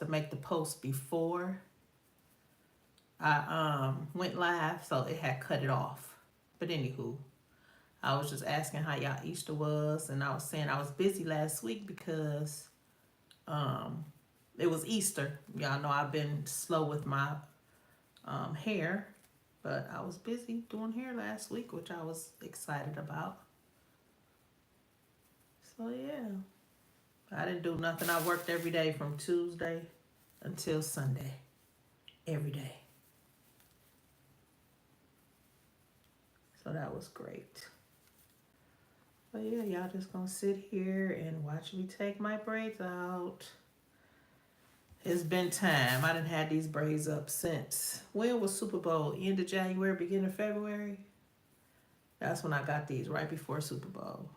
to make the post before I went live, so it had cut it off. But anywho, I was just asking how y'all Easter was, and I was saying I was busy last week because um, it was Easter. Y'all know I've been slow with my hair, but I was busy doing hair last week, which I was excited about. So yeah, I didn't do nothing. I worked every day from Tuesday until Sunday, every day. So that was great. But yeah, y'all just gonna sit here and watch me take my braids out. It's been time. I done had these braids up since, when was Super Bowl? End of January, beginning of February? That's when I got these, right before Super Bowl.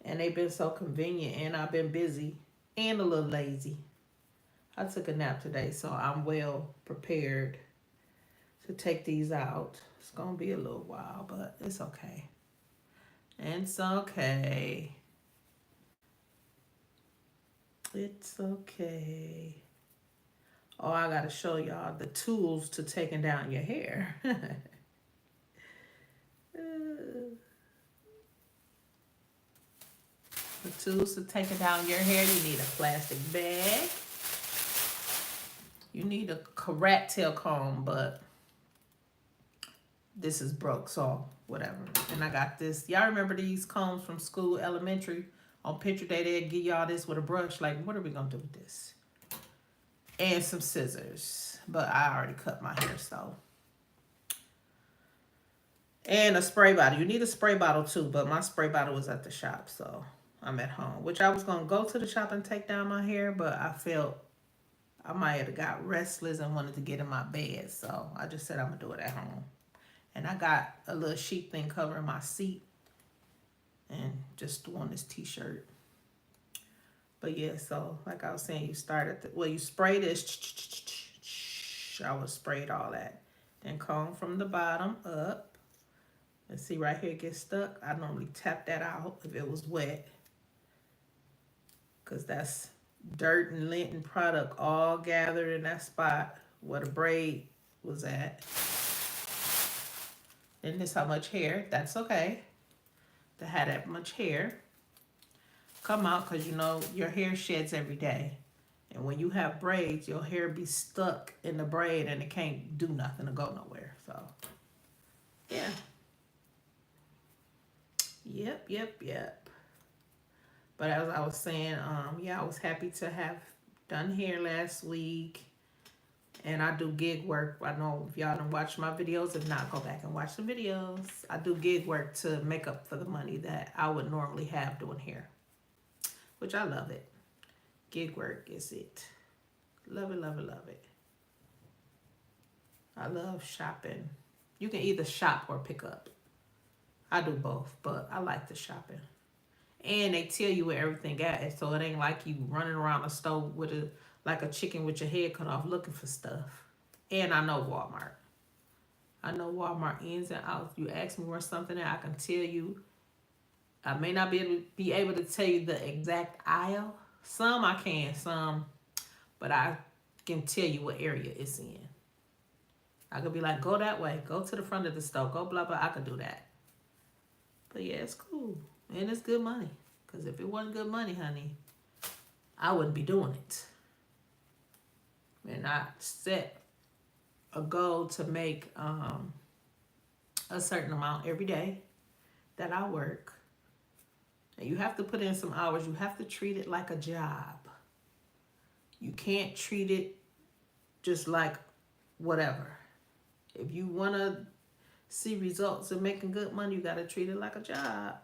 And they've been so convenient, and I've been busy and a little lazy. I took a nap today, so I'm well prepared to take these out. It's gonna be a little while, but it's okay. It's okay. It's okay. Oh, I gotta show y'all the tools to taking down your hair. The tools to taking down your hair: you need a plastic bag. You need a rat tail comb, but this is broke, so whatever. And I got this. Y'all remember these combs from school, elementary? On picture day, they'd give y'all this with a brush. Like, what are we gonna do with this? And some scissors. But I already cut my hair, so. And a spray bottle. You need a spray bottle too, but my spray bottle was at the shop, so I'm at home. Which I was gonna go to the shop and take down my hair, but I felt I might have got restless and wanted to get in my bed, so I just said I'm gonna do it at home. And I got a little sheet thing covering my seat and just doing this t-shirt. But yeah, so like I was saying, you start at the, well, you spray this. I would sprayed all that. Then comb from the bottom up. And see right here it gets stuck. I normally tap that out if it was wet, because that's dirt and lint and product all gathered in that spot where the braid was at. And this how much hair. That's okay to have that much hair come out, because you know your hair sheds every day. And when you have braids, your hair be stuck in the braid and it can't do nothing to go nowhere. So yeah. Yep. But as I was saying, yeah, I was happy to have done hair last week. And I do gig work. I know if y'all don't watch my videos, if not, go back and watch the videos. I do gig work to make up for the money that I would normally have doing hair, which I love it. Gig work is it. Love it. I love shopping. You can either shop or pick up. I do both, but I like the shopping. And they tell you where everything at, so it ain't like you running around the store with a like a chicken with your head cut off looking for stuff. And I know Walmart. I know Walmart ins and outs. You ask me where something at, I can tell you. I may not be able to tell you the exact aisle. Some I can, some, but I can tell you what area it's in. I could be like, go that way, go to the front of the store, go blah blah. I could do that. But yeah, it's cool. And it's good money. Because if it wasn't good money, honey, I wouldn't be doing it. And I set a goal to make a certain amount every day that I work. And you have to put in some hours. You have to treat it like a job. You can't treat it just like whatever. If you want to see results and making good money, you got to treat it like a job.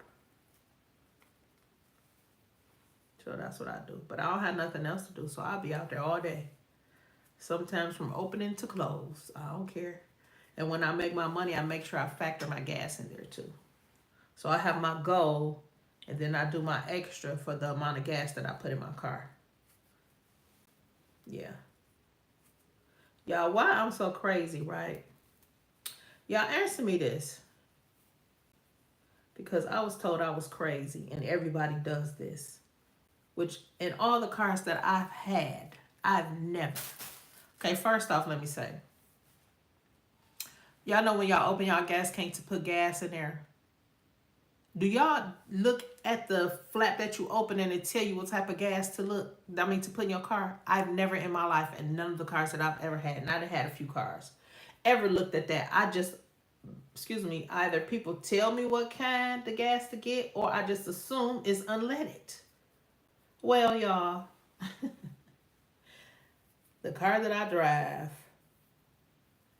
So that's what I do. But I don't have nothing else to do, so I'll be out there all day. Sometimes from opening to close. I don't care. And when I make my money, I make sure I factor my gas in there too. So I have my goal, and then I do my extra for the amount of gas that I put in my car. Yeah. Y'all, why I'm so crazy, right? Y'all answer me this. Because I was told I was crazy, and everybody does this. which in all the cars that I've had, I've never. Okay, first off, let me say, y'all know when y'all open y'all gas tank to put gas in there, do y'all look at the flap that you open and it tell you what type of gas to to put in your car? I've never in my life, and none of the cars that I've ever had, and I've had a few cars, ever looked at that. I just, excuse me, either people tell me what kind of gas to get, or I just assume it's unleaded. Well, y'all, the car that I drive,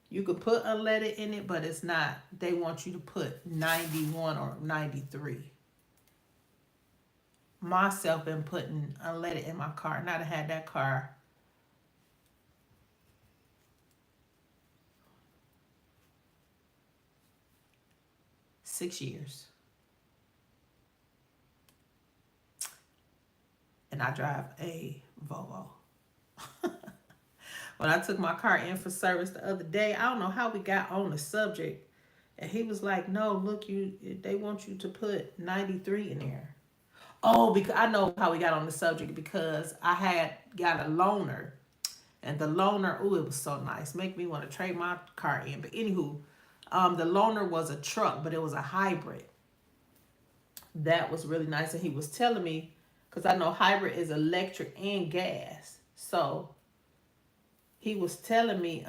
you could put unleaded in it, but it's not. They want you to put 91 or 93. Myself been putting unleaded in my car, and I'd have had that car 6 years. And I drive a Volvo. When I took my car in for service the other day, I don't know how we got on the subject. And he was like, no, look, they want you to put 93 in there. Oh, because I know how we got on the subject, because I had got a loaner. And the loaner, ooh, it was so nice. Make me want to trade my car in. But anywho, the loaner was a truck, but it was a hybrid. That was really nice. And he was telling me, because I know hybrid is electric and gas. So he was telling me,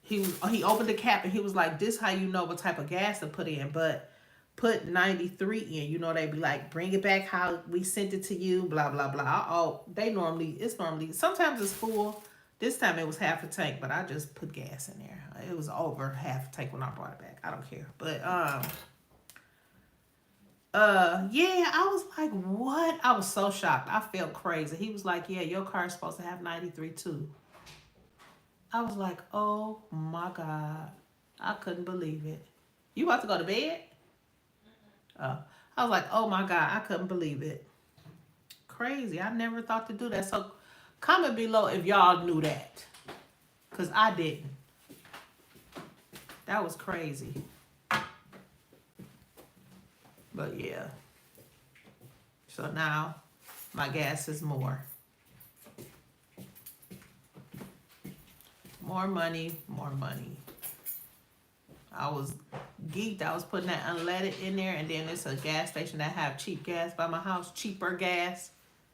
he opened the cap and he was like, this how you know what type of gas to put in, but put 93 in. You know, they be like, bring it back how we sent it to you, blah, blah, blah. Oh, it's normally, sometimes it's full. This time it was half a tank, but I just put gas in there. It was over half a tank when I brought it back. I don't care. But, yeah, I was like, what? I was so shocked. I felt crazy. He was like, yeah, your car is supposed to have 93 too. I was like, oh my God. I couldn't believe it. You about to go to bed? I was like, oh my God, I couldn't believe it. Crazy. I never thought to do that. So comment below if y'all knew that. Because I didn't. That was crazy. But yeah. So now my gas is more. More money, more money. I was geeked. I was putting that unleaded in there, and then it's a gas station that have cheap gas by my house, cheaper gas.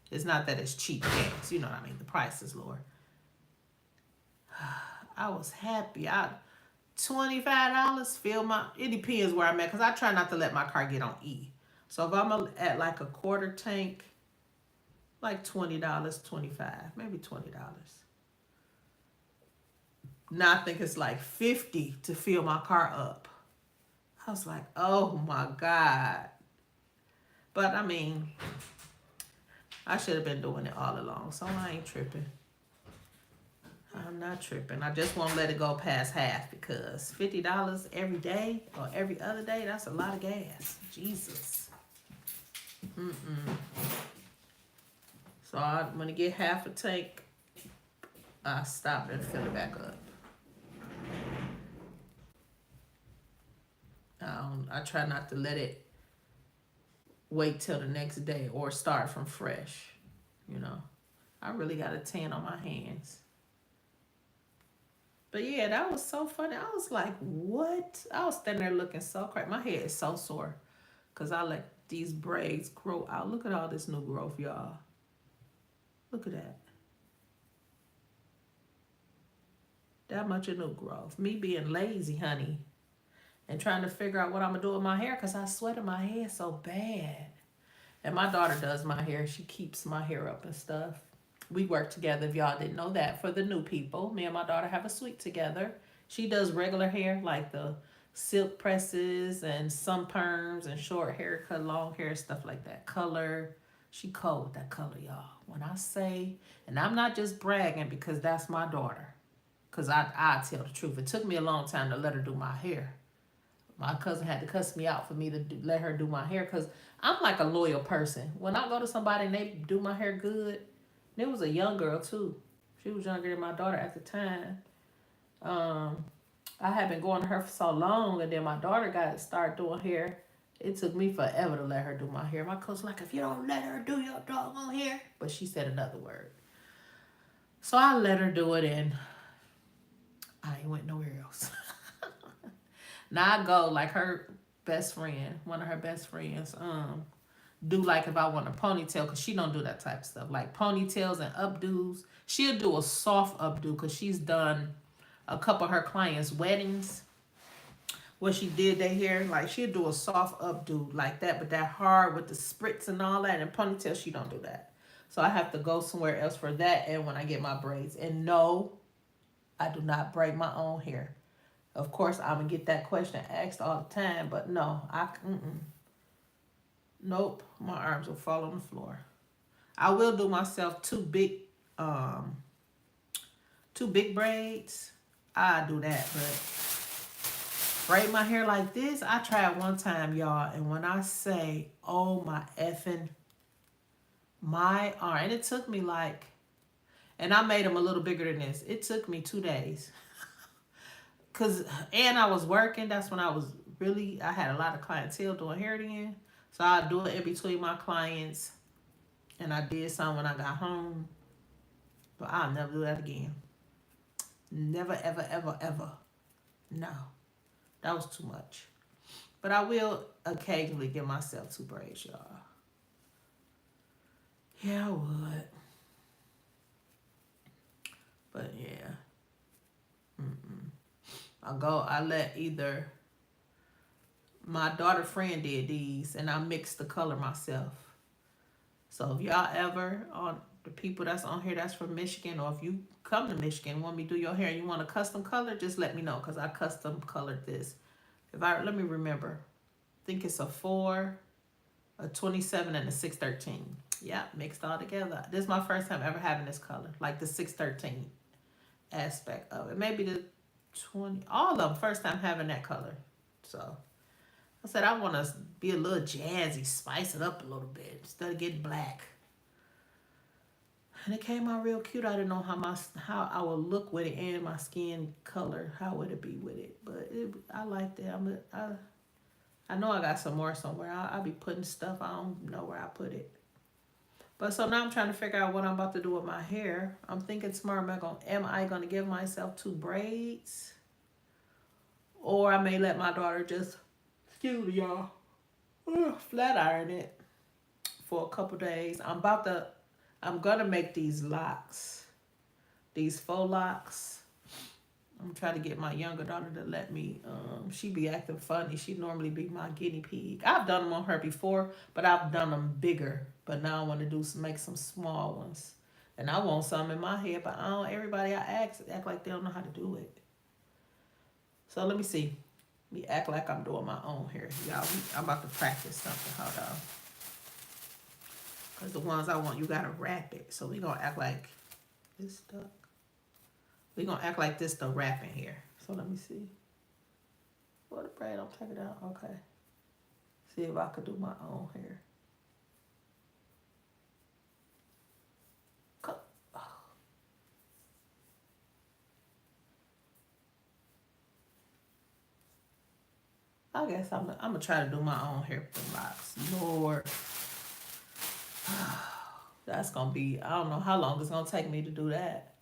It's not that it's cheap gas, you know what I mean? The price is lower. I was happy. $25 fill my. It depends where I'm at, because I try not to let my car get on E. So if I'm at like a quarter tank, like $20, $25, maybe $20. Now I think it's like $50 to fill my car up. I was like, oh my God. But I mean, I should have been doing it all along, so I ain't tripping. I'm not tripping. I just won't let it go past half, because $50 every day or every other day, that's a lot of gas. Jesus. So I'm going to get half a tank. I stop and fill it back up. I try not to let it wait till the next day or start from fresh. You know, I really got a tan on my hands. But yeah, that was so funny. I was like, what? I was standing there looking so crazy. My head is so sore because I let these braids grow out. Look at all this new growth, y'all. Look at that. That much of new growth. Me being lazy, honey. And trying to figure out what I'm going to do with my hair, because I sweated my head so bad. And my daughter does my hair. She keeps my hair up and stuff. We work together, if y'all didn't know that. For the new people, me and my daughter have a suite together. She does regular hair, like the silk presses and some perms and short haircut, long hair, stuff like that. Color. She cold with that color, y'all. When I say, and I'm not just bragging because that's my daughter. Because I tell the truth. It took me a long time to let her do my hair. My cousin had to cuss me out for me to let her do my hair, because I'm like a loyal person. When I go to somebody and they do my hair good, there was a young girl too. She was younger than my daughter at the time. I had been going to her for so long, and then my daughter started doing hair, It took me forever to let her do my hair. My coach like, if you don't let her do your doggone hair. But she said another word. So I let her do it, and I ain't went nowhere else. Now I go like her best friend, one of her best friends, do like if I want a ponytail, because she don't do that type of stuff. Like ponytails and updos. She'll do a soft updo because she's done a couple of her clients' weddings where she did their hair. Like she'll do a soft updo like that, but that hard with the spritz and all that, and ponytail, she don't do that. So I have to go somewhere else for that, and when I get my braids. And no, I do not braid my own hair. Of course, I'm gonna get that question asked all the time, but no, nope, my arms will fall on the floor. I will do myself um, two big braids. I do that, but braid my hair like this, I tried one time, y'all, and when I say, oh my effing, my arm, and it took me like, and I made them a little bigger than this. It took me 2 days. And I was working. That's when I had a lot of clientele doing hair then. So I do it in between my clients. And I did some when I got home. But I'll never do that again. Never, ever, ever, ever. No. That was too much. But I will occasionally give myself 2 braids, y'all. Yeah, I would. But yeah. I let either my daughter friend did these, and I mixed the color myself. So if y'all ever, on the people that's on here that's from Michigan, or if you come to Michigan, want me to do your hair and you want a custom color, just let me know, because I custom colored this. Let me remember. I think it's a 4, a 27, and a 613. Yeah, mixed all together. This is my first time ever having this color, like the 613 aspect of it. Maybe the 20, all of them, first time having that color. So I said I want to be a little jazzy, spice it up a little bit instead of getting black. And it came out real cute. I didn't know how I would look with it, and my skin color, how would it be with it. But I liked it. I know I got some more somewhere. I'll be putting stuff. I don't know where I put it. But so now I'm trying to figure out what I'm about to do with my hair. I'm thinking tomorrow, am I gonna give myself 2 braids? Or I may let my daughter just, excuse me, y'all, flat iron it for a couple days. I'm gonna make these locks, these faux locks. I'm trying to get my younger daughter to let me, she be acting funny. She normally be my guinea pig. I've done them on her before, but I've done them bigger. But now I want to make some small ones. And I want some in my head, but everybody I act like they don't know how to do it. So let me see. Me act like I'm doing my own hair. Y'all, I'm about to practice something. Hold on. Because the ones I want, you got to wrap it. So we going to act like this stuck. We going to act like this the wrapping here. So let me see. What the braid, I'm taking it out. Okay. See if I could do my own hair. I guess I'm gonna try to do my own hair for locks. Lord. That's gonna be, I don't know how long it's gonna take me to do that.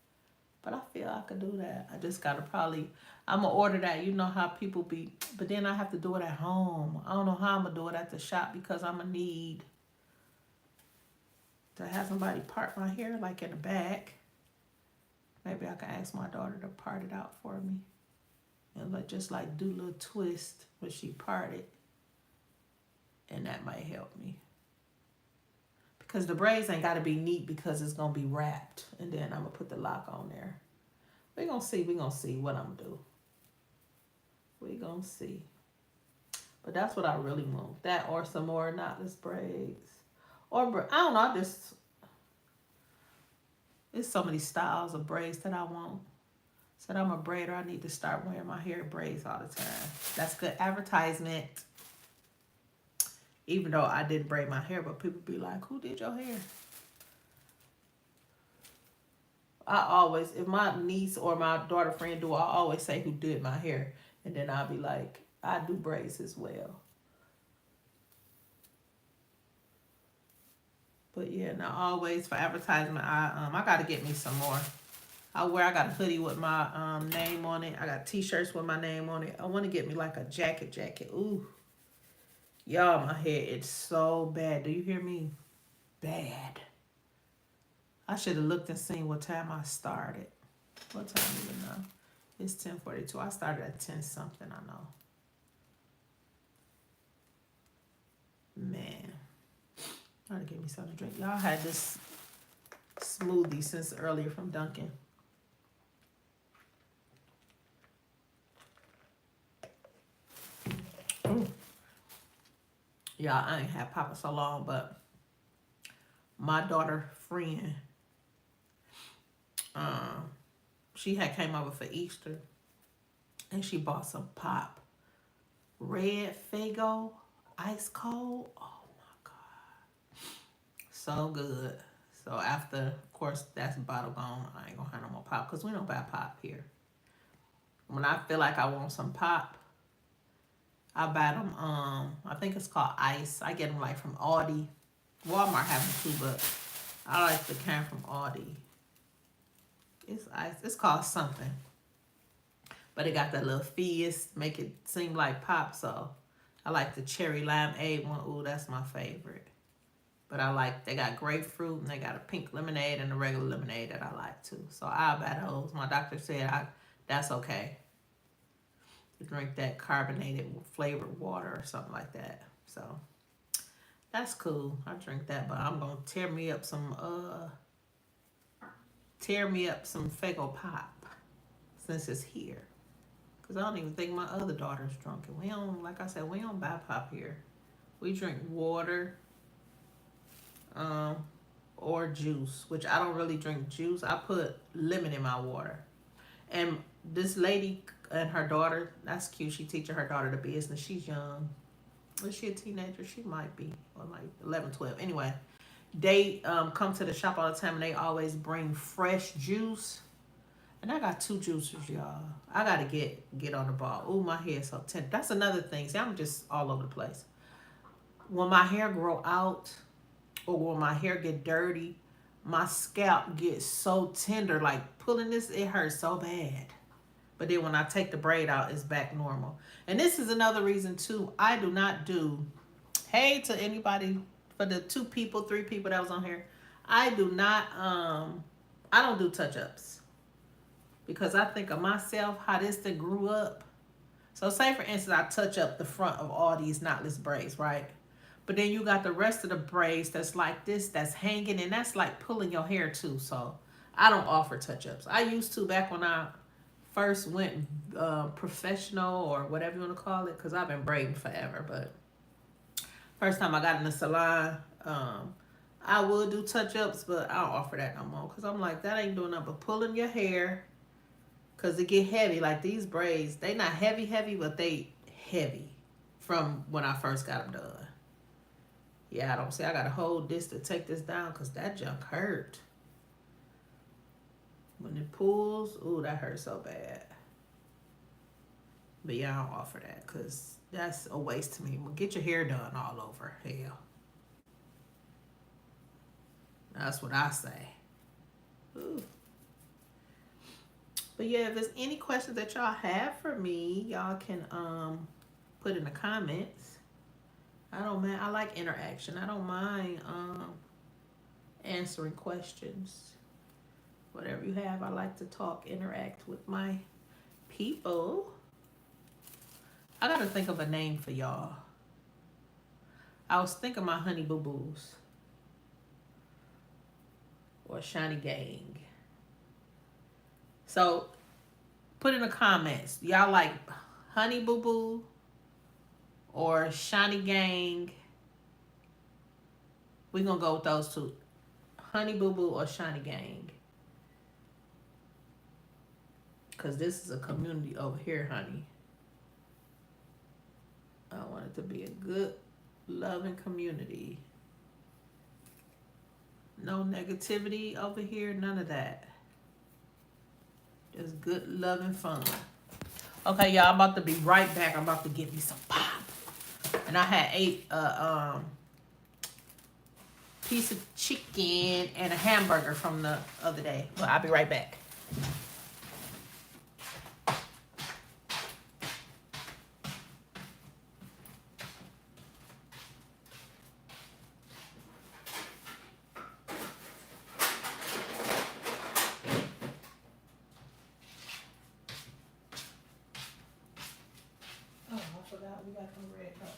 But I feel I could do that. I just gotta I'm gonna order that. You know how people be, but then I have to do it at home. I don't know how I'm gonna do it at the shop, because I'm gonna need to have somebody part my hair like in the back. Maybe I can ask my daughter to part it out for me. And just do a little twist when she parted. And that might help me. Because the braids ain't got to be neat, because it's going to be wrapped. And then I'm going to put the lock on there. We're going to see. We're going to see what I'm going to do. We're going to see. But that's what I really want. That or some more knotless braids. Or, I don't know. There's so many styles of braids that I want. Said I'm a braider. I need to start wearing my hair braids all the time. That's good advertisement. Even though I didn't braid my hair, but people be like, who did your hair? I always, if my niece or my daughter friend do, I always say who did my hair. And then I'll be like, I do braids as well. But yeah, now always for advertisement, I gotta get me some more. I got a hoodie with my name on it. I got t-shirts with my name on it. I want to get me like a jacket. Ooh, y'all, my hair is so bad. Do you hear me? Bad. I should have looked and seen what time I started. What time even now? It's 10:42. I started at 10 something. I know. Man, I gotta get me something to drink. Y'all had this smoothie since earlier from Dunkin'. Ooh. Y'all, I ain't had Papa so long, but my daughter friend, she had came over for Easter, and she bought some pop, red Fago, ice cold. Oh my god, so good. So after, of course, that's bottle gone. I ain't gonna have no more pop because we don't buy pop here. When I feel like I want some pop, I buy them. I think it's called Ice. I get them like from Aldi. Walmart have them too, but I like the kind from Aldi. It's Ice. It's called something, but it got that little fizz, make it seem like pop. So I like the cherry limeade one. Ooh, that's my favorite. But I like, they got grapefruit and they got a pink lemonade and a regular lemonade that I like too. So I'll buy those. My doctor said that's okay to drink that carbonated flavored water or something like that. So that's cool. I drink that, but I'm gonna tear me up some Fago pop since it's here. Cause I don't even think my other daughter's drunk. And we don't, like I said, we don't buy pop here. We drink water, or juice, which I don't really drink juice. I put lemon in my water. And this lady and her daughter, that's cute. She teaching her daughter the business. She's young. Is she a teenager? She might be, or like 11, 12. Anyway, they come to the shop all the time and they always bring fresh juice. And I got 2 juicers, y'all. I gotta get on the ball. Ooh, my hair is so tender. That's another thing. See, I'm just all over the place. When my hair grow out, or when my hair get dirty, my scalp gets so tender. Like pulling this, it hurts so bad. But then when I take the braid out, it's back normal. And this is another reason too. I do not do. Hey to anybody, for the 2 people, 3 people that was on here. I do not. I don't do touch ups because I think of myself how this thing grew up. So say for instance, I touch up the front of all these knotless braids, right? But then you got the rest of the braids that's like this, that's hanging, and that's like pulling your hair too. So I don't offer touch-ups. I used to back when I first went professional or whatever you want to call it, because I've been braiding forever. But first time I got in the salon, I would do touch-ups, but I don't offer that no more because I'm like, that ain't doing nothing but pulling your hair because it get heavy. Like these braids, they not heavy, but they heavy from when I first got them done. Yeah, I don't see. I gotta hold this to take this down because that junk hurt. When it pulls, ooh, that hurts so bad. But yeah, I don't offer that because that's a waste to me. Well, get your hair done all over. Hell. That's what I say. Ooh. But yeah, if there's any questions that y'all have for me, y'all can put in the comments. I don't mind. I like interaction. I don't mind answering questions. Whatever you have, I like to talk, interact with my people. I gotta think of a name for y'all. I was thinking my honey boo boos or shiny gang. So put in the comments. Y'all like honey boo boo or shiny gang? We're gonna go with those 2. Honey boo boo or shiny gang. Because this is a community over here, honey. I want it to be a good, loving community. No negativity over here, none of that. Just good, loving fun. Okay, y'all, I'm about to be right back. I'm about to get me some pop. And I had ate piece of chicken and a hamburger from the other day. But I'll be right back. Oh, I forgot we got some red cups.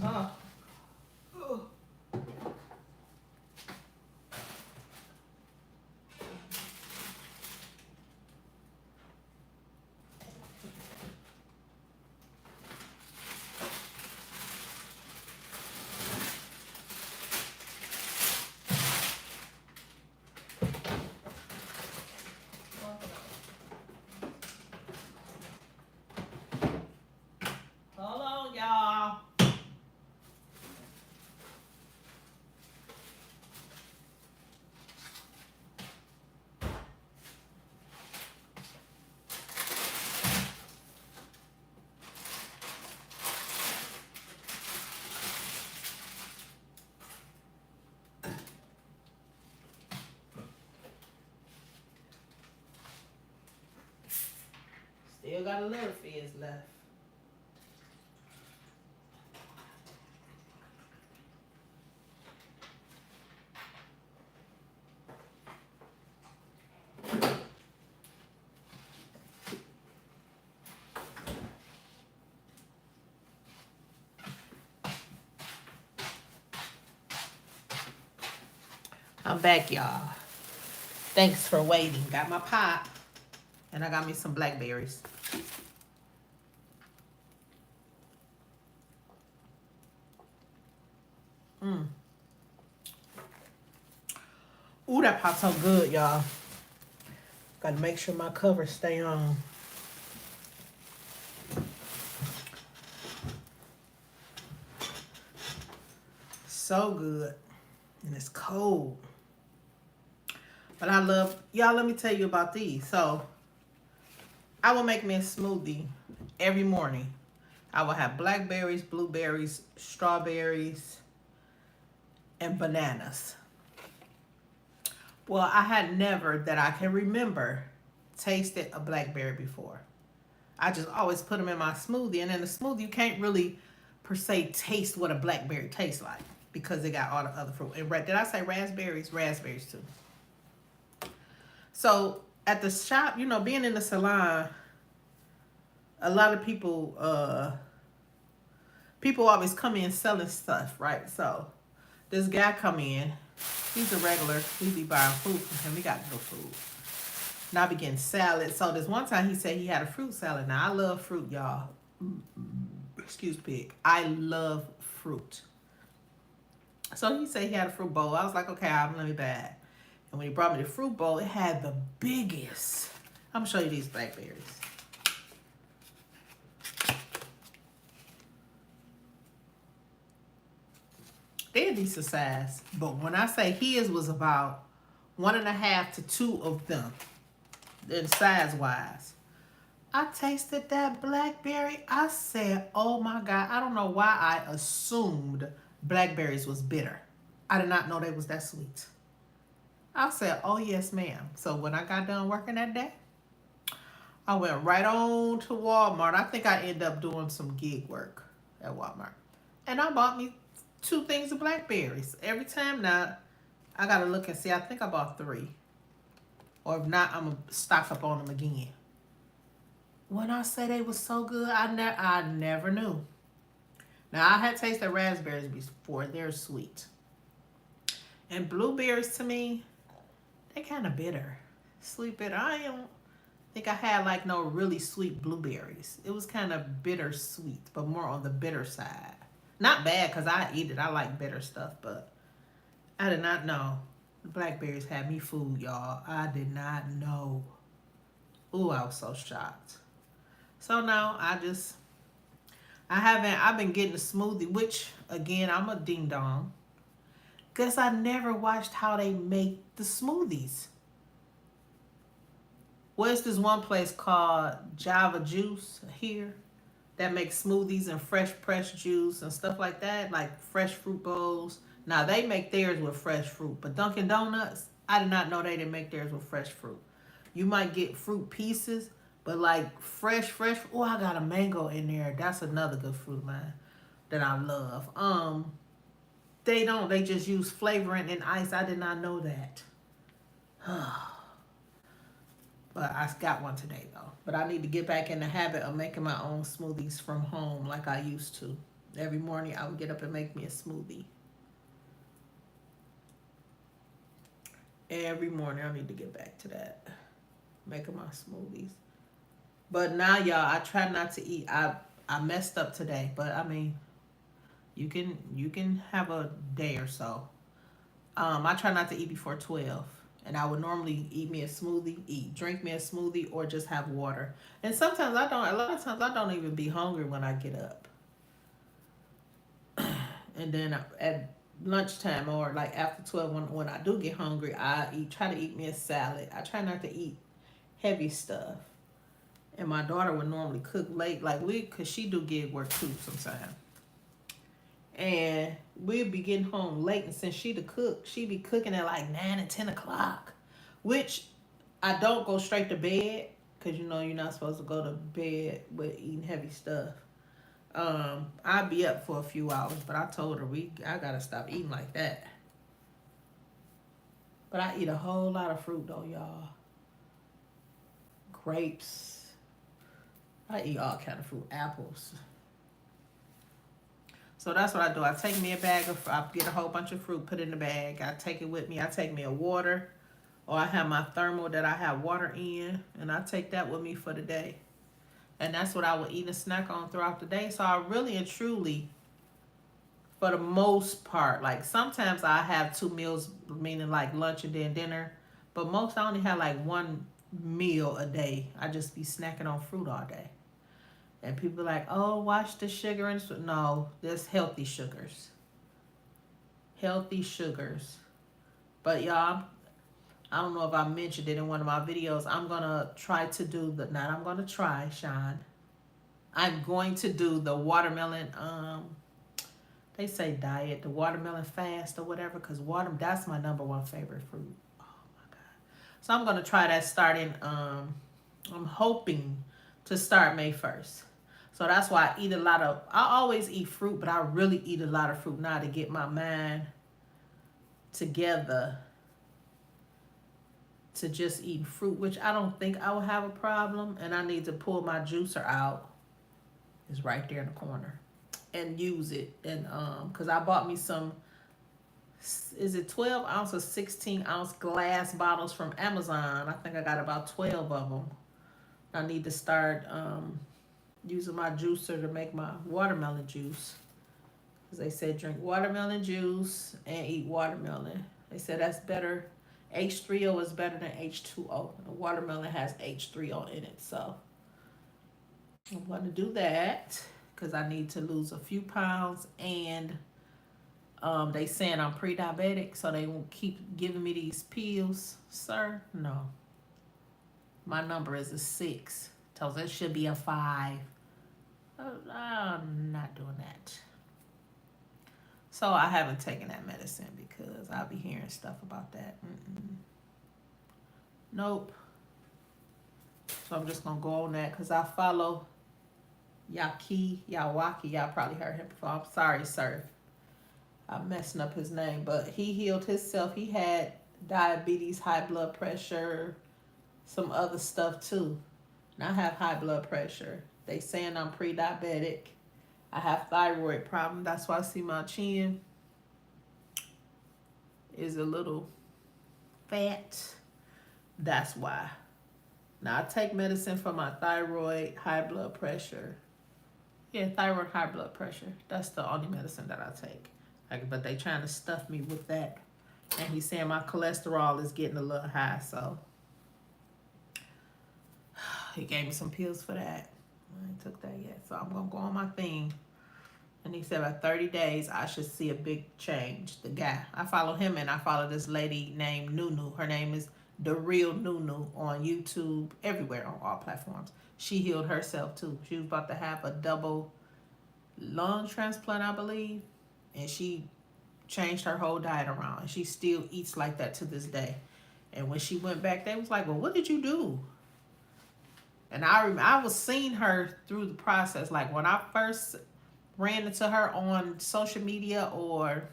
Oh. Oh. Hold on, y'all. Still got a little fizz left. I'm back, y'all. Thanks for waiting. Got my pop, and I got me some blackberries. Ooh, that pop's so good, y'all. Got to make sure my covers stay on. So good. And it's cold. But I love, y'all, let me tell you about these. So, I will make me a smoothie every morning. I will have blackberries, blueberries, strawberries, and bananas. Well, I had never, that I can remember, tasted a blackberry before. I just always put them in my smoothie. And in the smoothie, you can't really, per se, taste what a blackberry tastes like because they got all the other fruit. And did I say raspberries? Raspberries, too. So, at the shop, you know, being in the salon, a lot of people always come in selling stuff, right? So, this guy come in. He's a regular. We be buying food from him. We got good food. Now I be getting salad. So this one time he said he had a fruit salad. Now I love fruit, y'all. Excuse pig. I love fruit. So he said he had a fruit bowl. I was like, okay, let me buy it. And when he brought me the fruit bowl, it had the biggest. I'm gonna show you these blackberries. They're decent size, but when I say his was about 1.5 to 2 of them, then size wise, I tasted that blackberry. I said, oh my God, I don't know why I assumed blackberries was bitter. I did not know they was that sweet. I said, oh yes, ma'am. So when I got done working that day, I went right on to Walmart. I think I ended up doing some gig work at Walmart. And I bought me 2 things of blackberries. Every time now, I gotta look and see. I think I bought 3. Or if not, I'm gonna stock up on them again. When I say they was so good, I never knew. Now, I had tasted raspberries before. They're sweet. And blueberries, to me, they kind of bitter. Sweet bitter. I don't think I had like no really sweet blueberries. It was kind of bitter sweet, but more on the bitter side. Not bad, because I eat it. I like bitter stuff, but I did not know. The blackberries had me fooled, y'all. I did not know. Ooh, I was so shocked. So now I've been getting a smoothie, which again, I'm a ding dong. Guess I never watched how they make the smoothies. Where's this one place called Java Juice here that makes smoothies and fresh pressed juice and stuff like that, like fresh fruit bowls. Now they make theirs with fresh fruit, but Dunkin' Donuts, I did not know they didn't make theirs with fresh fruit. You might get fruit pieces, but like fresh. Oh, I got a mango in there. That's another good fruit of mine that I love. They don't. They just use flavoring and ice. I did not know that. But I got one today though. But I need to get back in the habit of making my own smoothies from home like I used to. Every morning I would get up and make me a smoothie. Every morning I need to get back to that. Making my smoothies. But now y'all, I try not to eat. I messed up today, but I mean, you can have a day or so. I try not to eat before 12. And I would normally drink me a smoothie, or just have water. And sometimes I don't. A lot of times I don't even be hungry when I get up. And then at lunchtime, or like after 12, when I do get hungry, try to eat me a salad. I try not to eat heavy stuff. And my daughter would normally cook late, cause she do gig work too sometimes. And we'd be getting home late, and since she the cook, she be cooking at like 9 and 10 o'clock, which I don't go straight to bed, because you're not supposed to go to bed with eating heavy stuff. I'll be up for a few hours, but I told her I gotta stop eating like that. But I eat a whole lot of fruit though, y'all. Grapes. I eat all kind of fruit. Apples. So that's what I do. I take me a bag I get a whole bunch of fruit, put it in the bag. I take it with me. I take me a water, or I have my thermal that I have water in, and I take that with me for the day. And that's what I would eat and snack on throughout the day. So I really and truly, for the most part, like sometimes I have 2 meals, meaning like lunch and then dinner. But most I only have like one meal a day. I just be snacking on fruit all day. And people are like, oh, watch the sugar. No, there's healthy sugars. Healthy sugars. But y'all, I don't know if I mentioned it in one of my videos. I'm going to try to do not I'm going to try, Shawn. I'm going to do the watermelon, they say diet, the watermelon fast or whatever, because that's my number one favorite fruit. Oh my God. So I'm going to try that starting, I'm hoping to start May 1st. So that's why I always eat fruit, but I really eat a lot of fruit now to get my mind together to just eat fruit, which I don't think I will have a problem. And I need to pull my juicer out. It's right there in the corner. And use it. And because I bought me some, is it 12 ounce or 16 ounce glass bottles from Amazon. I think I got about 12 of them. I need to start using my juicer to make my watermelon juice. Because they said drink watermelon juice and eat watermelon. They said that's better. H3O is better than H2O. And watermelon has H3O in it. So I'm going to do that because I need to lose a few pounds. And they saying I'm pre-diabetic, so they won't keep giving me these pills. Sir, no. My number is a 6. So it should be a 5. I'm not doing that. So I haven't taken that medicine because I'll be hearing stuff about that. Nope. So I'm just going to go on that because I follow Yawaki. Y'all probably heard him before. I'm sorry, sir. I'm messing up his name. But he healed himself. He had diabetes, high blood pressure, some other stuff too. And I have high blood pressure. They saying I'm pre-diabetic. I have thyroid problem. That's why I see my chin is a little fat. That's why. Now I take medicine for my thyroid, high blood pressure. Yeah, thyroid, high blood pressure. That's the only medicine that I take. But they trying to stuff me with that. And he's saying my cholesterol is getting a little high, so he gave me some pills for that. I ain't took that yet. So I'm gonna go on my thing. And he said about 30 days I should see a big change. The guy. I follow him and I follow this lady named Nunu. Her name is The Real Nunu on YouTube, everywhere on all platforms. She healed herself too. She was about to have a double lung transplant, I believe. And she changed her whole diet around. And she still eats like that to this day. And when she went back, they was like, well, what did you do? And I was seeing her through the process. Like when I first ran into her on social media or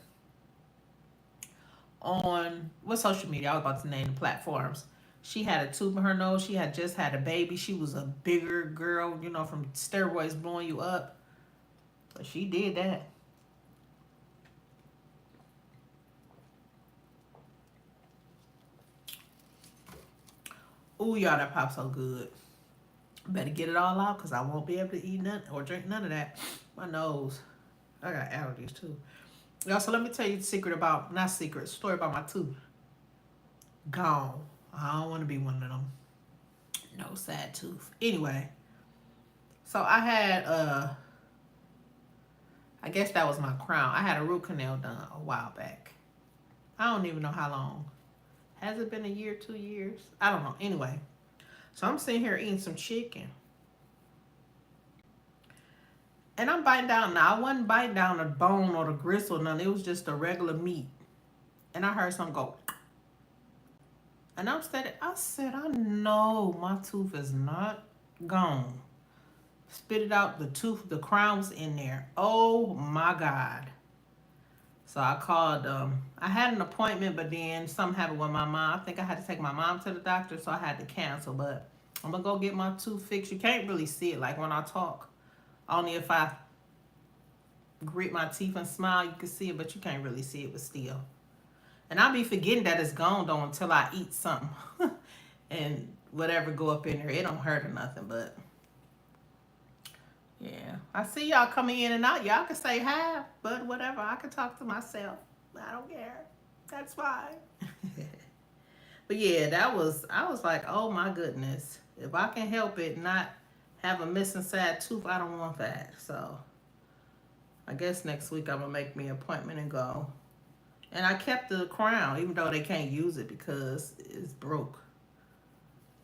on what social media? I was about to name the platforms. She had a tube in her nose. She had just had a baby. She was a bigger girl, you know, from steroids blowing you up. But she did that. Ooh, y'all, that pop so good. Better get it all out because I won't be able to eat none or drink none of that. My nose. I got allergies too. Y'all, so let me tell you the secret about, not secret, story about my tooth. Gone. I don't want to be one of them. No sad tooth. Anyway, so I had, I guess that was my crown. I had a root canal done a while back. I don't even know how long. Has it been a year, 2 years? I don't know. Anyway, so I'm sitting here eating some chicken. And I'm biting down. Now, I wasn't biting down the bone or the gristle, none. It was just the regular meat. And I heard something go. And I'm steady. I said, I know my tooth is not gone. Spit it out. The tooth, the crown was in there. Oh my God. So I called, I had an appointment, but then something happened with my mom. I think I had to take my mom to the doctor, so I had to cancel. But I'm going to go get my tooth fixed. You can't really see it like when I talk. Only if I grit my teeth and smile, you can see it, but you can't really see it, but still. And I'll be forgetting that it's gone, though, until I eat something. And whatever go up in there, it don't hurt or nothing, but yeah. I see y'all coming in and out. Y'all can say hi, but whatever. I can talk to myself. I don't care. That's fine. But yeah, I was like, oh my goodness. If I can help it not have a missing side tooth, I don't want that. So I guess next week I'm going to make me an appointment and go. And I kept the crown, even though they can't use it because it's broke.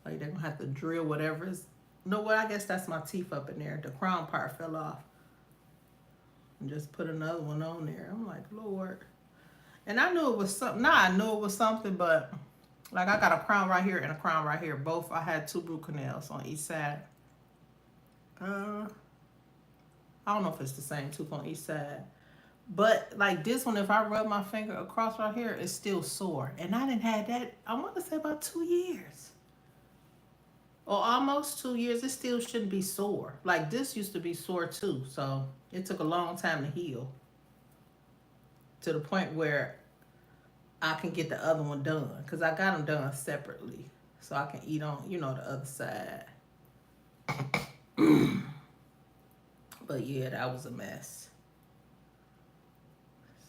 Like they're going to have to drill whatever is. No, well, I guess that's my teeth up in there. The crown part fell off. And just put another one on there. I'm like, Lord. And I knew it was something. Nah, I knew it was something, but like I got a crown right here and a crown right here. Both, I had 2 root canals on each side. I don't know if it's the same tooth on each side. But like this one, if I rub my finger across right here, it's still sore. And I didn't have that, I want to say about 2 years. Or almost 2 years. It still shouldn't be sore. Like this used to be sore too. So it took a long time to heal. To the point where I can get the other one done. Because I got them done separately. So I can eat on, you know, the other side. But yeah, that was a mess.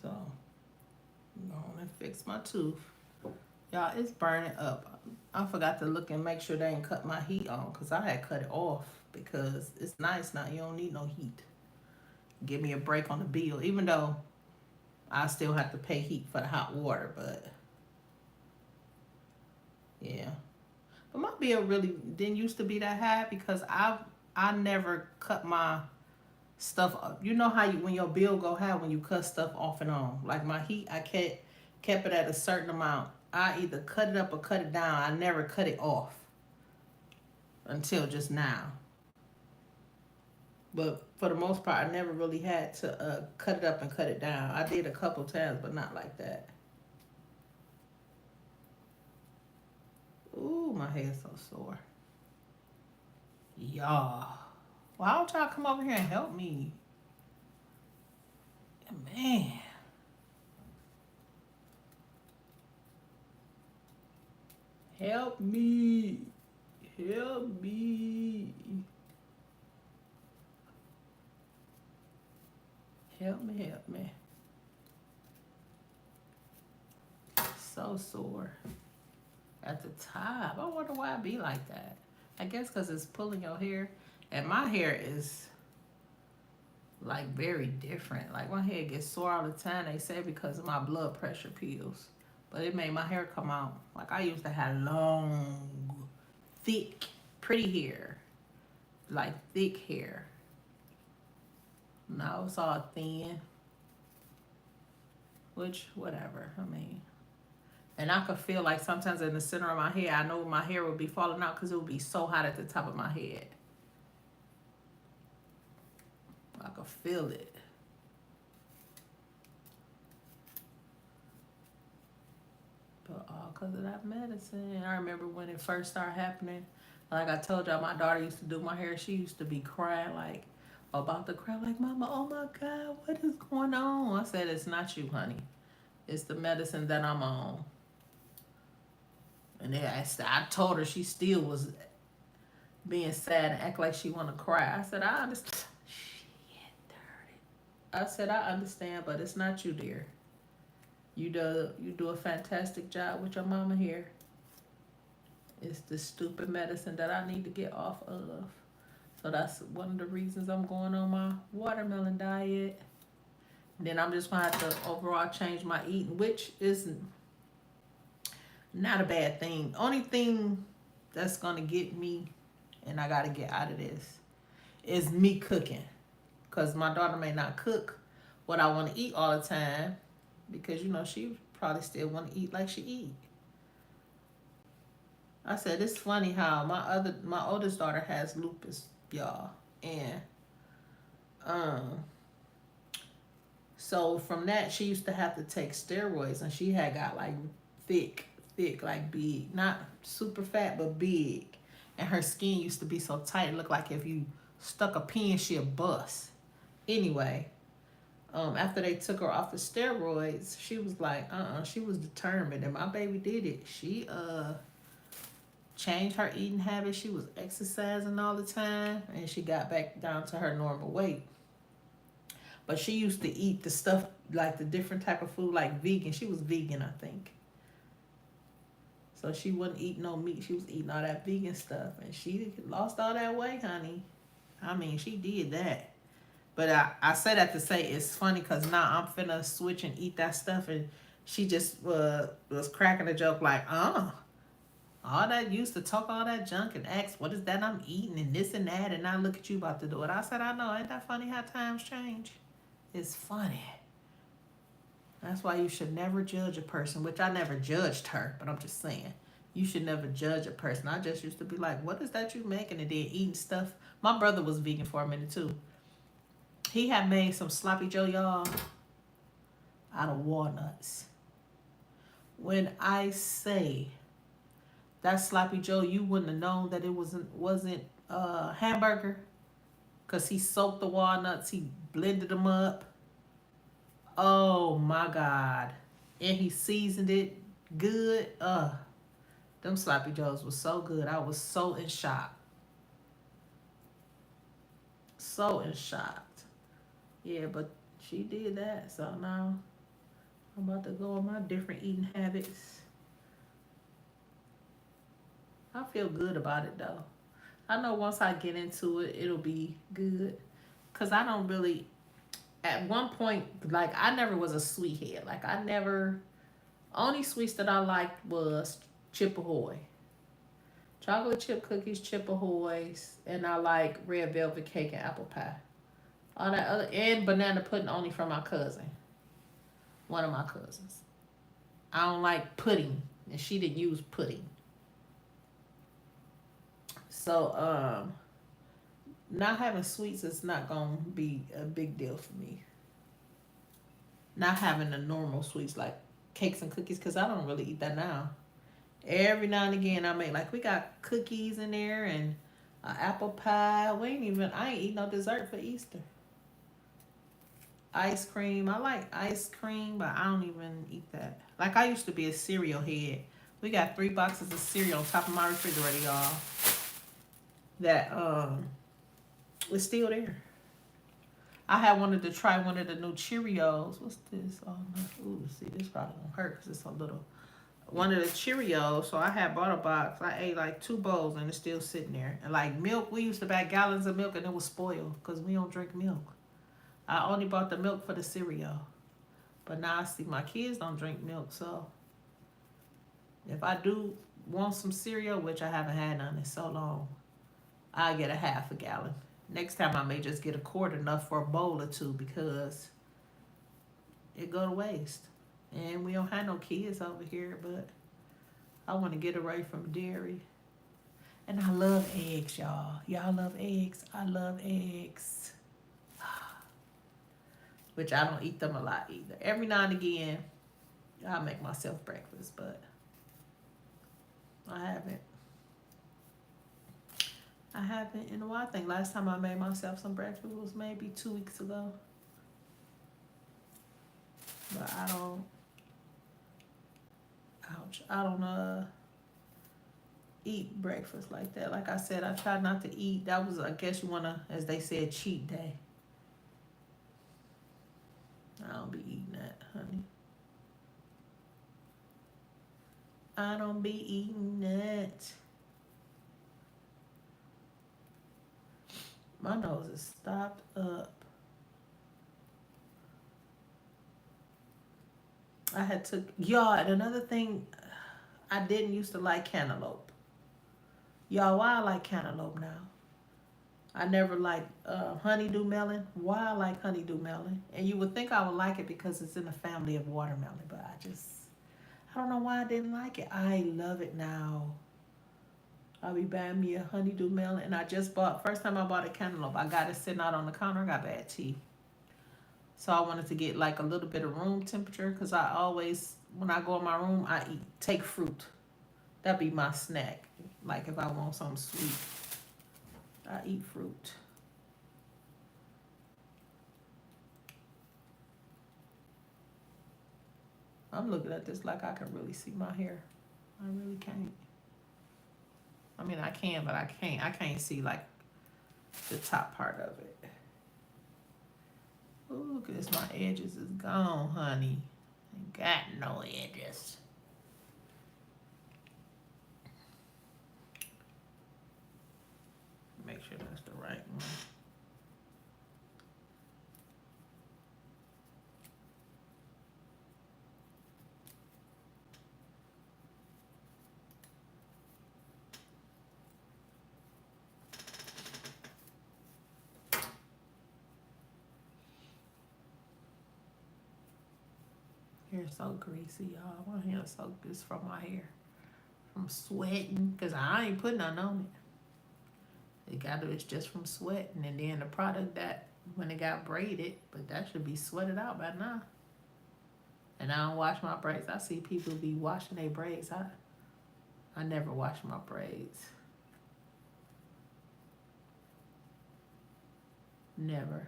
So, I'm going to fix my tooth. Y'all, it's burning up. I forgot to look and make sure they ain't cut my heat on. Because I had cut it off. Because it's nice now. You don't need no heat. Give me a break on the bill. Even though I still have to pay heat for the hot water. But, yeah. But my bill really didn't used to be that high. Because I never cut my stuff up. You know how you, when your bill go high when you cut stuff off and on. Like my heat, I kept it at a certain amount. I either cut it up or cut it down. I never cut it off until just now. But for the most part, I never really had to cut it up and cut it down. I did a couple times, but not like that. Ooh, my head's so sore. Y'all. Why don't y'all come over here and help me? Man. Help me. Help me. Help me, help me. So sore. At the top. I wonder why I be like that. I guess because it's pulling your hair. And my hair is like very different. Like my hair gets sore all the time. They say because of my blood pressure pills. But it made my hair come out. Like I used to have long, thick, pretty hair. Like thick hair. Now it's all thin. Which, whatever. I mean, and I could feel like sometimes in the center of my head, I know my hair would be falling out because it would be so hot at the top of my head. I could feel it. But all because of that medicine. I remember when it first started happening. Like I told y'all, my daughter used to do my hair. She used to be crying like about the crowd, like, Mama, oh my God, what is going on? I said, it's not you, honey. It's the medicine that I'm on. And then I told her she still was being sad and act like she want to cry. I said, I understand. Shit, dirty. I said, I understand, but it's not you, dear. You do a fantastic job with your mama here. It's the stupid medicine that I need to get off of. So that's one of the reasons I'm going on my watermelon diet. Then I'm just gonna have to overall change my eating, which is not a bad thing. Only thing that's gonna get me, and I gotta get out of this, is me cooking. Cause my daughter may not cook what I want to eat all the time, because she probably still want to eat like she eat. I said it's funny how my oldest daughter has lupus, y'all, and um so from that she used to have to take steroids, and she had got like thick, like big, not super fat but big, and her skin used to be so tight it looked like if you stuck a pin she'd bust. Anyway, after they took her off the steroids, she was like, she was determined, and my baby did it. She changed her eating habits. She was exercising all the time, and she got back down to her normal weight. But she used to eat the stuff, like the different type of food, like vegan. She was vegan, I think. So she wasn't eating no meat. She was eating all that vegan stuff, and she lost all that weight, honey. I mean, she did that. But I say that to say it's funny because now I'm finna switch and eat that stuff, and she just was cracking a joke like, all that used to talk all that junk and ask, what is that I'm eating and this and that, and now look at you about to do it. I said, I know, ain't that funny how times change? It's funny. That's why you should never judge a person, which I never judged her, but I'm just saying. You should never judge a person. I just used to be like, what is that you making? And then eating stuff. My brother was vegan for a minute too. He had made some sloppy joe, y'all, out of walnuts. When I say that sloppy joe, you wouldn't have known that it wasn't hamburger, because he soaked the walnuts, he blended them up. Oh my God. And he seasoned it good. Them sloppy joes was so good. I was so in shock. So in shock. Yeah, but she did that. So now I'm about to go on my different eating habits. I feel good about it though. I know once I get into it, it'll be good. Because I don't really, at one point, like I never was a sweet head. Like I never, only sweets that I liked was Chip Ahoy. Chocolate chip cookies, Chip Ahoy's, and I like red velvet cake and apple pie. All that other, and banana pudding only from my cousin. One of my cousins. I don't like pudding, and she didn't use pudding. So, not having sweets is not gonna be a big deal for me. Not having the normal sweets like cakes and cookies, because I don't really eat that now. Every now and again, I make, like, we got cookies in there and apple pie. I ain't eat no dessert for Easter. Ice cream. I like ice cream, but I don't even eat that. Like, I used to be a cereal head. We got 3 boxes of cereal on top of my refrigerator, y'all. That is still there. I had wanted to try one of the new Cheerios. What's this? Oh no! Ooh, see, this probably won't hurt because it's a little one of the Cheerios. So I had bought a box. I ate like 2 bowls and it's still sitting there. And like milk, we used to buy gallons of milk and it was spoiled because we don't drink milk. I only bought the milk for the cereal. But now I see my kids don't drink milk. So if I do want some cereal, which I haven't had none in so long, I get a half a gallon. Next time I may just get a quart, enough for a bowl or two, because it go to waste. And we don't have no kids over here, but I want to get away from dairy. And I love eggs, y'all. Y'all love eggs. I love eggs. Which I don't eat them a lot either. Every now and again, I'll make myself breakfast, but I haven't. I haven't in a while. I think last time I made myself some breakfast was maybe 2 weeks ago. But I don't, I don't eat breakfast like that. Like I said, I try not to eat. That was, I guess you want to, as they said, cheat day. I don't be eating that, honey. I don't be eating that. My nose is stopped up. I had took, y'all, and another thing, I didn't used to like cantaloupe. Y'all, why I like cantaloupe now? I never liked honeydew melon. Why I like honeydew melon? And you would think I would like it because it's in the family of watermelon, but I don't know why I didn't like it. I love it now. I'll be buying me a honeydew melon, and I just bought, first time I bought a cantaloupe, I got it sitting out on the counter. I got bad teeth. So I wanted to get like a little bit of room temperature, because I always, when I go in my room, I take fruit. That'd be my snack. Like if I want something sweet, I eat fruit. I'm looking at this like I can really see my hair. I really can't. I mean, I can, but I can't. I can't see like the top part of it. Ooh, look at this. My edges is gone, honey. Ain't got no edges. Make sure that's the right one. Hair so greasy, y'all. My hair so good. It's from my hair. From sweating, because I ain't putting none on it. It's just from sweating. And then the product that, when it got braided, but that should be sweated out by now. And I don't wash my braids. I see people be washing their braids. I never wash my braids. Never.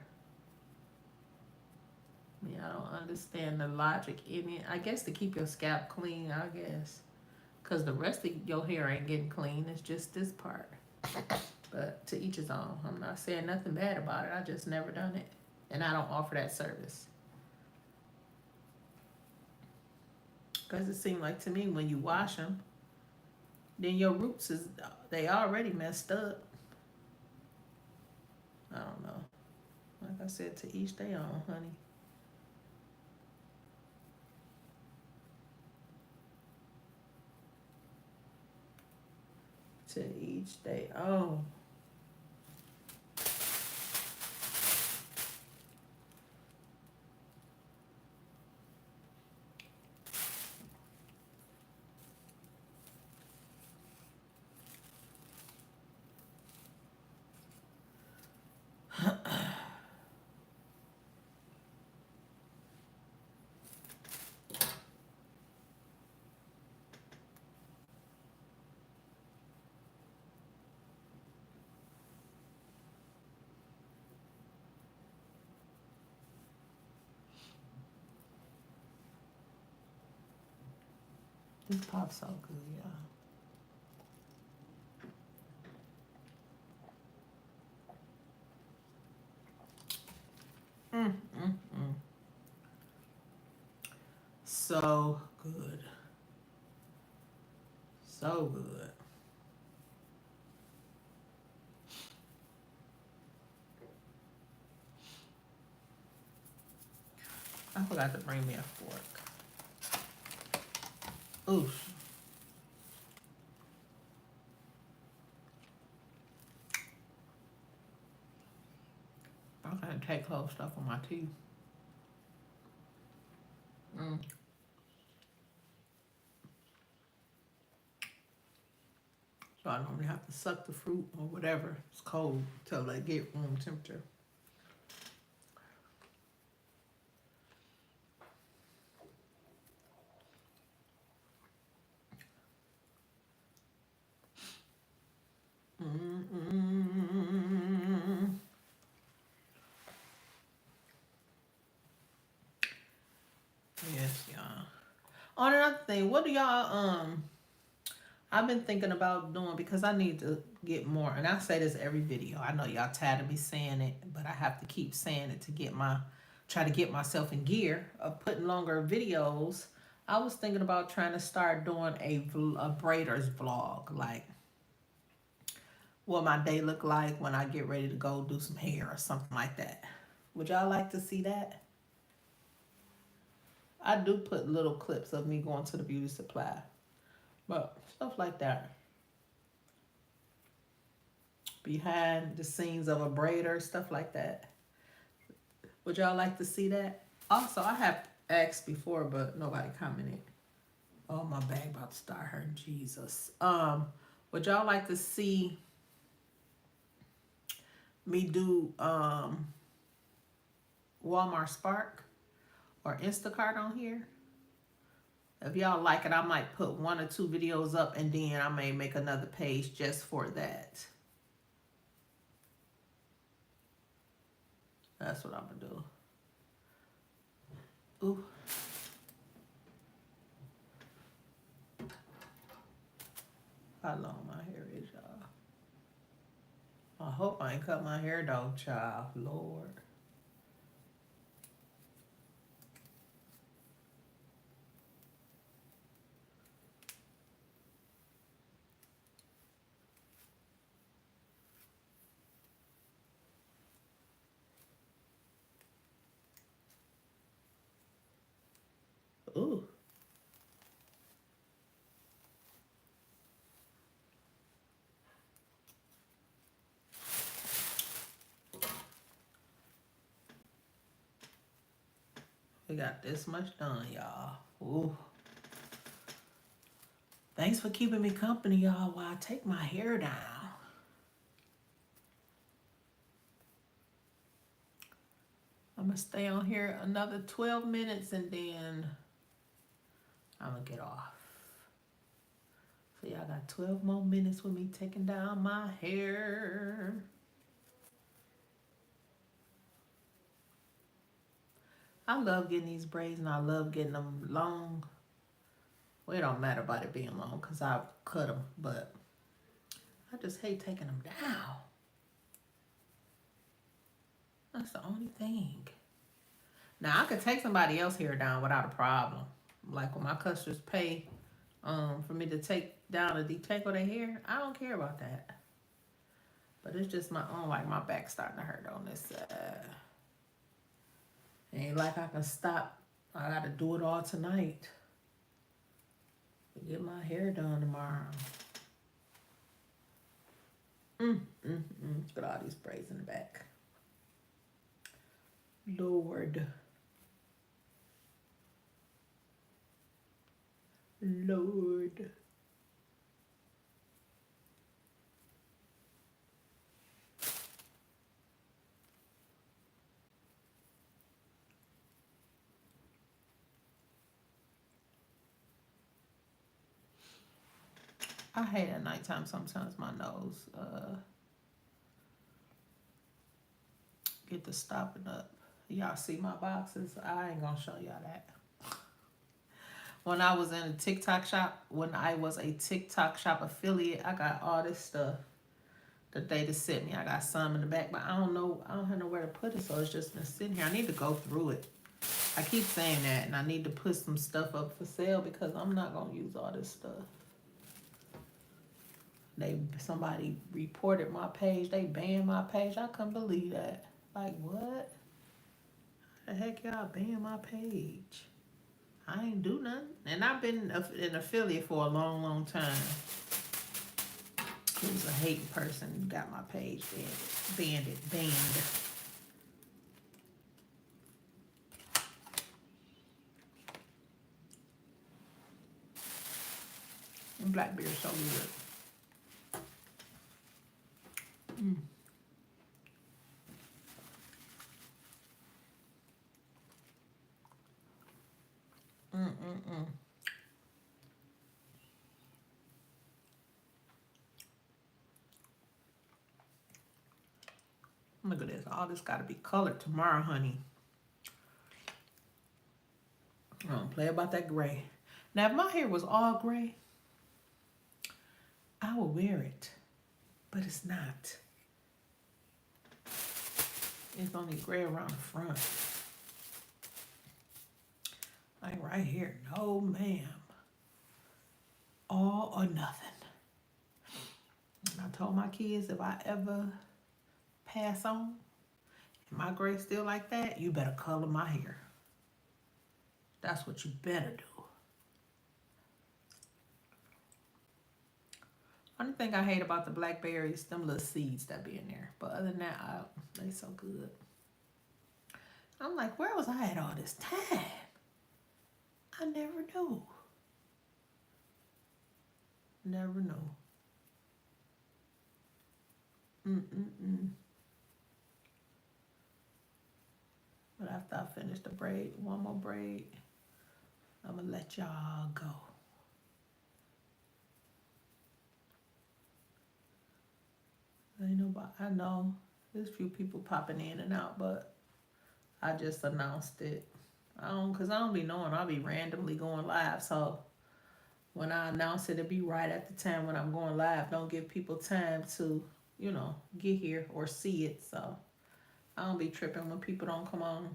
I mean, I don't understand the logic in it. I guess to keep your scalp clean, I guess. Because the rest of your hair ain't getting clean. It's just this part. But to each his own. I'm not saying nothing bad about it. I just never done it. And I don't offer that service. Because it seemed like to me when you wash them, then your roots they already messed up. I don't know. Like I said, to each their own, honey. To each their own. This pop's so good, y'all. So good. So good. I forgot to bring me a fork. Oof. I gotta take whole stuff on my teeth. Mm. So I normally have to suck the fruit or whatever. It's cold till they get room temperature. Mm-mm. Yes, y'all. On another thing, what do y'all I've been thinking about doing because I need to get more, and I say this every video. I know y'all tired of me saying it, but I have to keep saying it to get try to get myself in gear of putting longer videos. I was thinking about trying to start doing a braider's vlog, like what my day look like when I get ready to go do some hair or something like that. Would y'all like to see that? I do put little clips of me going to the beauty supply, but stuff like that. Behind the scenes of a braider, stuff like that. Would y'all like to see that? Also, I have asked before, but nobody commented. Oh, my back about to start hurting. Jesus. Would y'all like to see me do Walmart Spark or Instacart on here? If y'all like it, I might put 1 or 2 videos up, and then I may make another page just for that. That's what I'm gonna do. Ooh. How long my hair is, y'all. I hope I ain't cut my hair though, child. Lord. Ooh. We got this much done, y'all. Ooh. Thanks for keeping me company, y'all, while I take my hair down. I'm gonna stay on here another 12 minutes and then I'm gonna get off. So y'all got 12 more minutes with me taking down my hair. I love getting these braids and I love getting them long. Well, it don't matter about it being long because I cut them, but I just hate taking them down. That's the only thing. Now, I could take somebody else's hair down without a problem. Like when my customers pay for me to take down or detangle their hair, I don't care about that. But it's just my own, like my back starting to hurt on this side. Ain't like I can stop. I gotta do it all tonight. Get my hair done tomorrow. Look at all these braids in the back. Lord. Lord. I hate at nighttime sometimes my nose get to stopping up. Y'all see my boxes? I ain't gonna show y'all that. When I was in a TikTok shop, when I was a TikTok shop affiliate, I got all this stuff that they just sent me. I got some in the back, but I don't know. I don't have nowhere to put it, so it's just been sitting here. I need to go through it. I keep saying that, and I need to put some stuff up for sale because I'm not gonna use all this stuff. Somebody reported my page. They banned my page. I couldn't believe that. Like what? The heck y'all banned my page? I ain't do nothing. And I've been an affiliate for a long, long time. It was a hating person who got my page banned. And Blackberry's so good. Mm. Mm-mm-mm. Look at this. All this got to be colored tomorrow, honey. I don't play about that gray. Now, if my hair was all gray, I would wear it. But it's not. It's only gray around the front. Like right here. No, ma'am. All or nothing. And I told my kids if I ever pass on and my gray's still like that, you better color my hair. That's what you better do. Only thing I hate about the blackberries, them little seeds that be in there. But other than that, they so good. I'm like, where was I at all this time? I never knew. Never knew. But after I finish the braid, one more braid, I'm gonna let y'all go. I know there's a few people popping in and out, but I just announced it. Cause I don't be knowing, I'll be randomly going live. So when I announce it, it'll be right at the time when I'm going live. Don't give people time to, get here or see it. So I don't be tripping when people don't come on.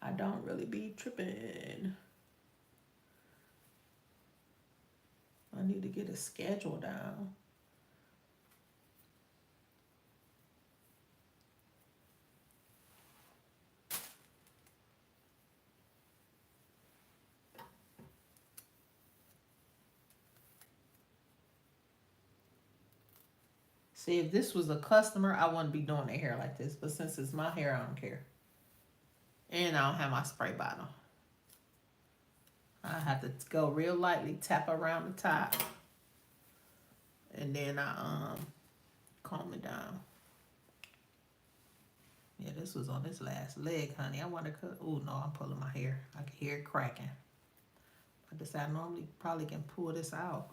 I don't really be tripping. I need to get a schedule down. See, if this was a customer, I wouldn't be doing their hair like this. But since it's my hair, I don't care. And I don't have my spray bottle. I have to go real lightly, tap around the top. And then I comb it down. Yeah, this was on this last leg, honey. I want to cut. Oh, no, I'm pulling my hair. I can hear it cracking. I decided I normally probably can pull this out.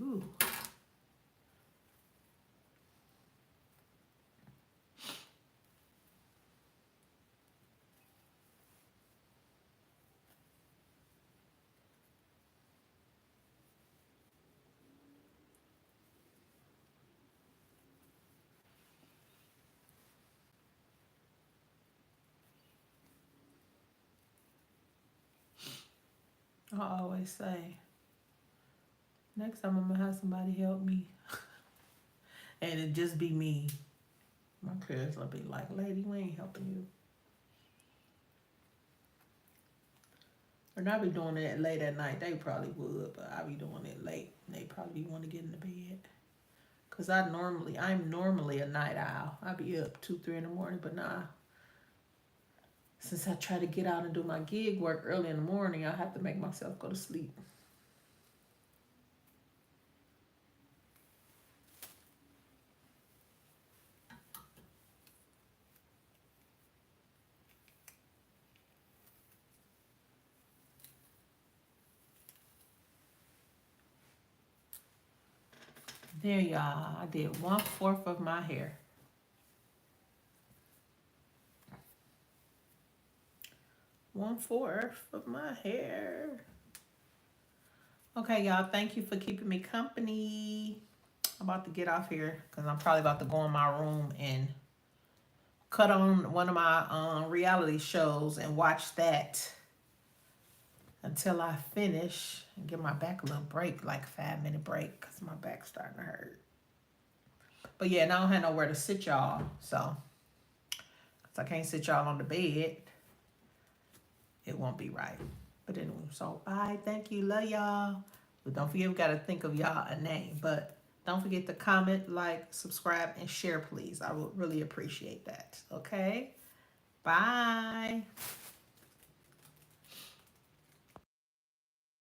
Ooh. I always say, next time I'm going to have somebody help me. And it just be me. My kids will be like, lady, we ain't helping you. And I be doing it late at night. They probably would, but I be doing it late. They probably want to get into bed. Because I'm normally a night owl. I be up 2, 3 in the morning, but nah. Since I try to get out and do my gig work early in the morning, I have to make myself go to sleep. There, y'all. I did 1/4 of my hair. 1/4 of my hair. Okay, y'all. Thank you for keeping me company. I'm about to get off here because I'm probably about to go in my room and cut on one of my reality shows and watch that until I finish and give my back a little break, like a 5-minute break, because my back's starting to hurt. But yeah, and I don't have nowhere to sit y'all, so because I can't sit y'all on the bed, it won't be right. But anyway, so bye, thank you, love y'all. But don't forget, we got to think of y'all a name. But don't forget to comment, like, subscribe, and share, please. I would really appreciate that. Okay? Bye.